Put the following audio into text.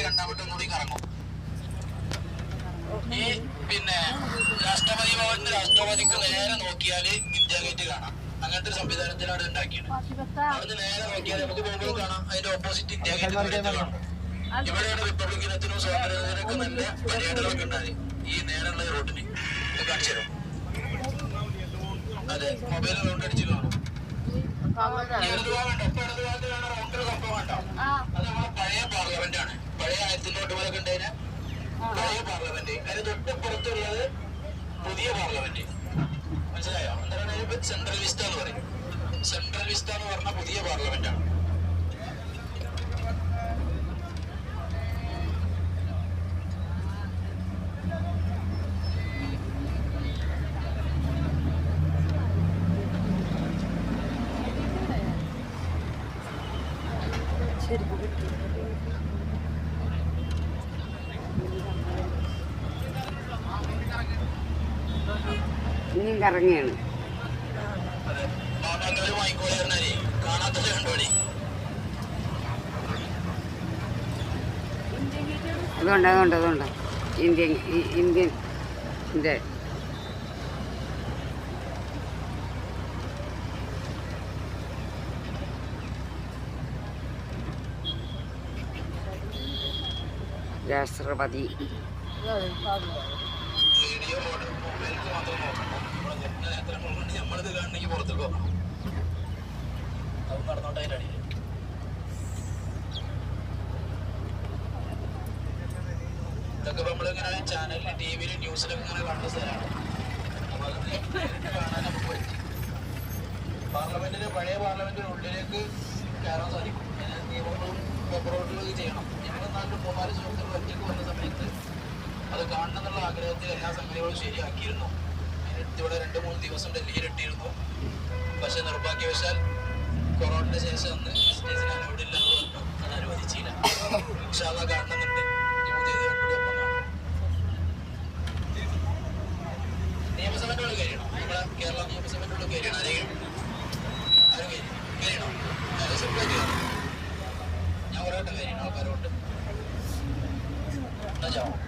രണ്ടാമത്തെ കൂടി കറങ്ങും. ഈ പിന്നെ രാഷ്ട്രപതി ഭവനിൽ രാഷ്ട്രപതിക്ക് നേരെ നോക്കിയാല് ഇന്ത്യ ഗേറ്റ് കാണാം. അങ്ങനത്തെ ഒരു സംവിധാനത്തിലാണ് ഉണ്ടാക്കിയത്. അവിടുന്ന് നേരെ നോക്കിയാൽ നമുക്ക് ഗൂഗിൾ കാണാം. അതിന്റെ ഓപ്പോസിറ്റ് ഇന്ത്യ ഗേറ്റ് കാണും. ഇവിടെയാണ് റിപ്പബ്ലിക് ദിനത്തിനും സ്വാതന്ത്ര്യത്തിനൊക്കെ നല്ല പരേഡുകളൊക്കെ ഉണ്ടായി. ഈ നേരെയുള്ള റോഡിന് കാണിച്ചു തരും. അതെ, മൊബൈൽ റൗണ്ട് അടിച്ച് കാണും. ഇടതുഭാഗം ഇടതുഭാഗത്ത് കാണാൻ റൗണ്ടൊരു സംഭവം ഉണ്ടാവും. അത് നമ്മളെ പഴയ പാർലമെന്റ് ആണ്. പഴയ 1900 ഉണ്ടായിരുന്ന പഴയ പാർലമെന്റ്. അതിന് തൊട്ടപ്പുറത്തുള്ളത് പുതിയ പാർലമെന്റ്. മനസ്സിലായോ? എന്താണ് സെൻട്രൽ വിസ്റ്റ എന്ന് പറയും. സെൻട്രൽ വിസ്റ്റ എന്ന് പറഞ്ഞ പുതിയ പാർലമെന്റ് ആണ്. ഇനിയും കറങ്ങിയാണ്. അതുകൊണ്ട് ഇന്ത്യൻ രാഷ്ട്രപതി നമ്മളിത് കാണണമെങ്കിൽ പുറത്തേക്ക് പോകണം. അത് നടന്നോട്ടെ. അതിൻ്റെ അടിയിൽ ഇതൊക്കെ നമ്മളിങ്ങനെ ചാനലിൽ ടിവിയിലും ന്യൂസിലൊക്കെ ഇങ്ങനെ കണ്ട സ്ഥലമാണ്. അപ്പോൾ അത് നേരിട്ട് കാണാൻ നമുക്ക് പറ്റി. പാർലമെന്റിന് പഴയ പാർലമെന്റിന് ഉള്ളിലേക്ക് കയറാൻ സാധിക്കും. നിയമങ്ങളും പേപ്പറുകളിലൊക്കെ ചെയ്യണം. ഞങ്ങൾ 4-3 സുഹൃത്തുക്കൾ ഒറ്റയ്ക്ക് വന്ന സമയത്ത് അത് കാണണം എന്നുള്ള ആഗ്രഹത്തിൽ എല്ലാ സംഗതികളും ശരിയാക്കിയിരുന്നു. ഇവിടെ 2-3 ദിവസം ഡൽഹിയിലിട്ടിരുന്നു. പക്ഷെ നിർഭാഗ്യവശാൽ കൊറോണയുടെ ശേഷം അന്ന് സ്റ്റേജിന് അലൗഡില്ല എന്ന് പറഞ്ഞു. അത് അനുവദിച്ചില്ല. പക്ഷെ അത് കാണുന്നുണ്ട്. നിയമസഭയുടെ ഉള്ളിൽ കയറിയണം. നമ്മുടെ കേരള നിയമസഭയുടെ ഉള്ളിൽ കയറിയണം. ആരും കയറിയണം. സിമ്പിളായിട്ട് കയറണം. ഞാൻ ഒരേ വട്ടം കയറിയണം. ആൾക്കാരോട്ട് എന്നാ ചാവും.